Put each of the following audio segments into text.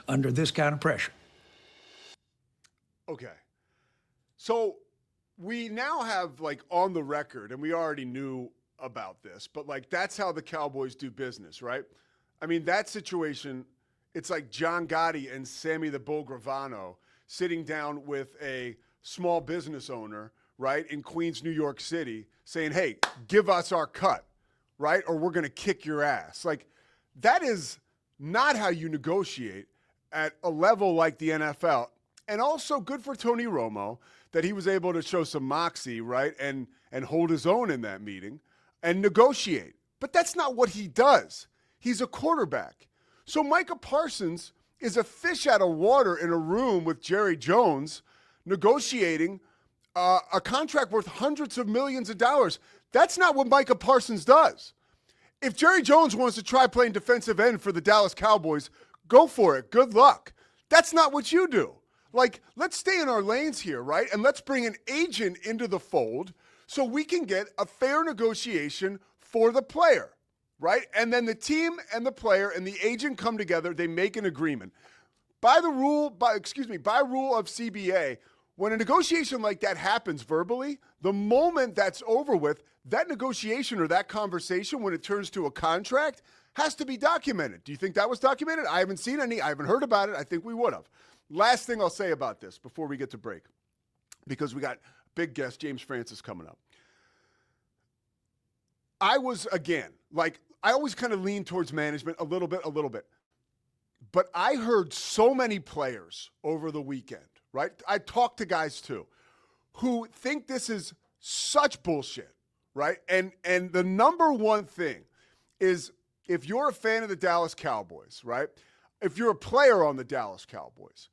under this kind of pressure. Okay. So we now have, like, on the record, and we already knew about this, but, like, that's how the Cowboys do business, right? I mean, that situation, it's like John Gotti and Sammy the Bull Gravano sitting down with a small business owner, right, in Queens, New York City, saying, hey, give us our cut, right, or we're going to kick your ass. Like, that is not how you negotiate at a level like the NFL. And also good for Tony Romo that he was able to show some moxy, right, and hold his own in that meeting and negotiate. But that's not what he does. He's a quarterback. So Micah Parsons is a fish out of water in a room with Jerry Jones negotiating a contract worth hundreds of millions of dollars. That's not what Micah Parsons does. If Jerry Jones wants to try playing defensive end for the Dallas Cowboys, go for it. Good luck. That's not what you do. Like, let's stay in our lanes here, right? And let's bring an agent into the fold so we can get a fair negotiation for the player, right? And then the team and the player and the agent come together. They make an agreement. By rule of CBA, when a negotiation like that happens verbally, the moment that's over with, that negotiation or that conversation, when it turns to a contract, has to be documented. Do you think that was documented? I haven't seen any. I haven't heard about it. I think we would have. Last thing I'll say about this before we get to break, because we got big guest James Francis coming up. I was, again, like, I always kind of lean towards management a little bit. But I heard so many players over the weekend, right? I talked to guys too, who think this is such bullshit, right? And the number one thing is, if you're a fan of the Dallas Cowboys, right? If you're a player on the Dallas Cowboys,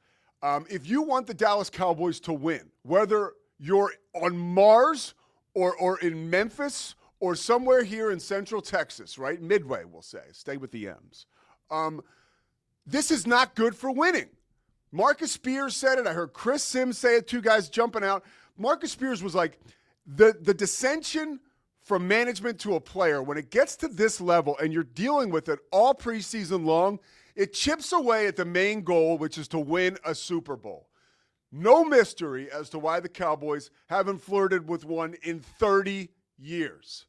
if you want the Dallas Cowboys to win, whether you're on Mars or in Memphis or somewhere here in Central Texas, right? Midway, we'll say. Stay with the M's. This is not good for winning. Marcus Spears said it. I heard Chris Sims say it, two guys jumping out. Marcus Spears was like, the dissension from management to a player, when it gets to this level and you're dealing with it all preseason long, it chips away at the main goal, which is to win a Super Bowl. No mystery as to why the Cowboys haven't flirted with one in 30 years.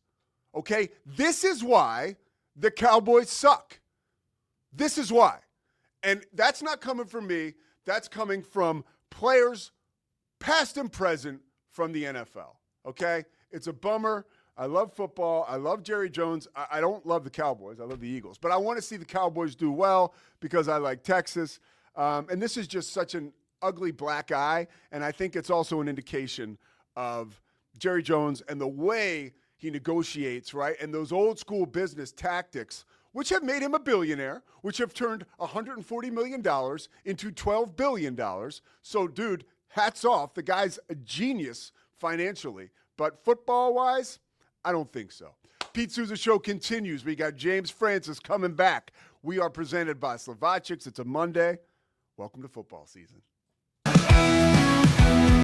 Okay? This is why the Cowboys suck. This is why. And that's not coming from me. That's coming from players, past and present, from the NFL. Okay? It's a bummer. I love football. I love Jerry Jones. I don't love the Cowboys. I love the Eagles. But I want to see the Cowboys do well because I like Texas. And this is just such an ugly black eye. And I think it's also an indication of Jerry Jones and the way he negotiates, right? And those old school business tactics, which have made him a billionaire, which have turned $140 million into $12 billion. So, dude, hats off. The guy's a genius financially. But football-wise, I don't think so. Pete Souza Show continues. We got James Francis coming back. We are presented by Slovacics. It's a Monday. Welcome to football season.